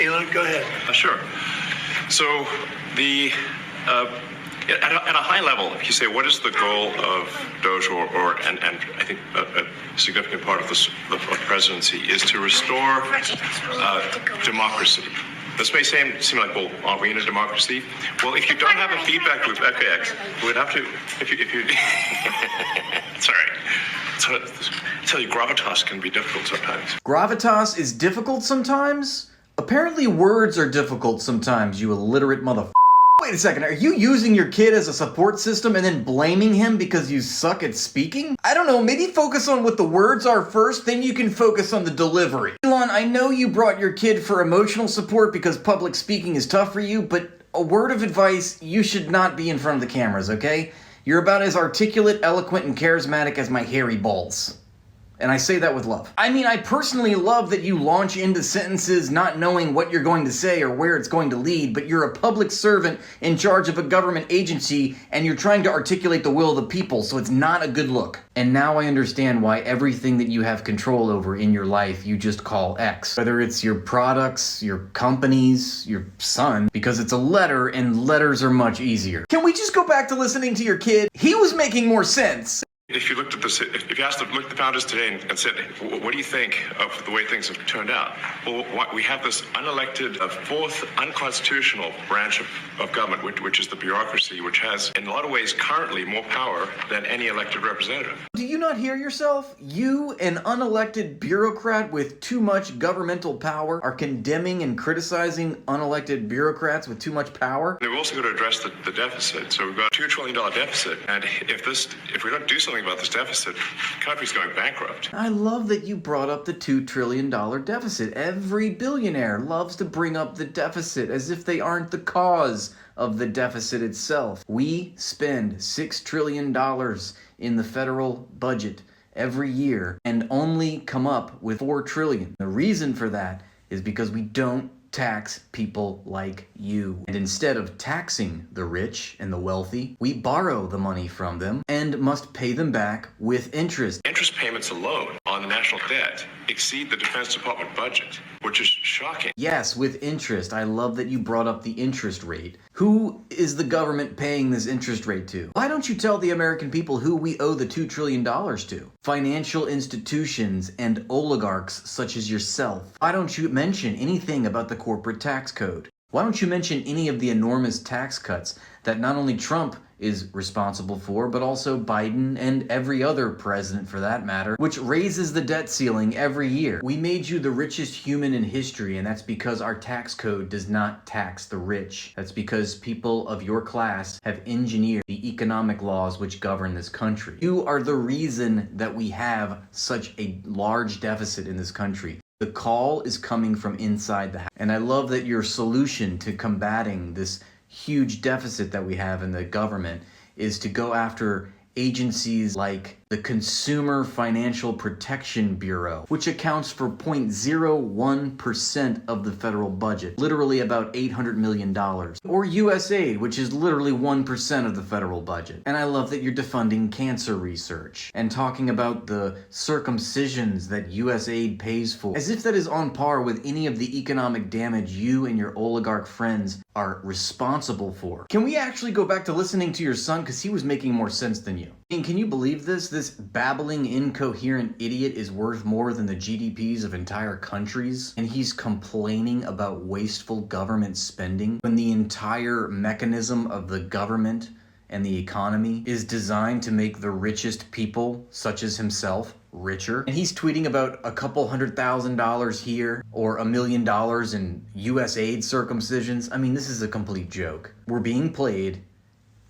Elon, go ahead. Sure. So at a high level, if you say what is the goal of Doge and I think a significant part of the presidency is to restore democracy. This may seem like, well, aren't we in a democracy? Well, if you don't have a feedback loop, FAX, we'd have to, if you sorry. So, I tell you, gravitas can be difficult sometimes. Gravitas is difficult sometimes? Apparently words are difficult sometimes, you illiterate motherfucker. Wait a second, are you using your kid as a support system and then blaming him because you suck at speaking? I don't know, maybe focus on what the words are first, then you can focus on the delivery. Elon, I know you brought your kid for emotional support because public speaking is tough for you, but a word of advice, you should not be in front of the cameras, okay? You're about as articulate, eloquent, and charismatic as my hairy balls. And I say that with love. I mean, I personally love that you launch into sentences not knowing what you're going to say or where it's going to lead, but you're a public servant in charge of a government agency and you're trying to articulate the will of the people, so it's not a good look. And now I understand why everything that you have control over in your life you just call X. Whether it's your products, your companies, your son, because it's a letter and letters are much easier. Can we just go back to listening to your kid? He was making more sense. If you looked at this, if you asked look at the founders today and said, what do you think of the way things have turned out? Well, we have this unelected, fourth unconstitutional branch of government, which is the bureaucracy, which has, in a lot of ways, currently more power than any elected representative. Do you not hear yourself? You, an unelected bureaucrat with too much governmental power, are condemning and criticizing unelected bureaucrats with too much power? We've also got to address the deficit. So we've got a $2 trillion deficit, and if we don't do something about this deficit, the country's going bankrupt. I love that you brought up the $2 trillion deficit. Every billionaire loves to bring up the deficit as if they aren't the cause of the deficit itself. We spend $6 trillion in the federal budget every year and only come up with $4 trillion. The reason for that is because we don't tax people like you. And instead of taxing the rich and the wealthy, we borrow the money from them and must pay them back with interest. Interest payments alone on the national debt exceed the Defense Department budget, which is shocking. Yes, with interest. I love that you brought up the interest rate. Who is the government paying this interest rate to? Why don't you tell the American people who we owe the $2 trillion to? Financial institutions and oligarchs such as yourself. Why don't you mention anything about the corporate tax code? Why don't you mention any of the enormous tax cuts that not only Trump is responsible for, but also Biden and every other president for that matter, which raises the debt ceiling every year. We made you the richest human in history, and that's because our tax code does not tax the rich. That's because people of your class have engineered the economic laws which govern this country. You are the reason that we have such a large deficit in this country. The call is coming from inside the house. And I love that your solution to combating this huge deficit that we have in the government is to go after agencies like the Consumer Financial Protection Bureau, which accounts for 0.01% of the federal budget, literally about $800 million. Or USAID, which is literally 1% of the federal budget. And I love that you're defunding cancer research and talking about the circumcisions that USAID pays for, as if that is on par with any of the economic damage you and your oligarch friends are responsible for. Can we actually go back to listening to your son, because he was making more sense than you? And can you believe this? This babbling, incoherent idiot is worth more than the GDPs of entire countries, and he's complaining about wasteful government spending when the entire mechanism of the government and the economy is designed to make the richest people, such as himself, richer. And he's tweeting about a couple $100,000 here or $1 million in USAID circumcisions. I mean, this is a complete joke. We're being played.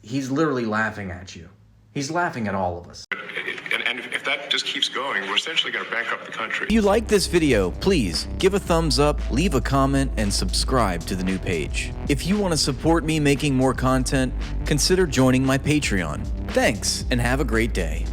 He's literally laughing at you. He's laughing at all of us. And if that just keeps going, we're essentially going to bankrupt the country. If you like this video, please give a thumbs up, leave a comment, and subscribe to the new page. If you want to support me making more content, consider joining my Patreon. Thanks, and have a great day.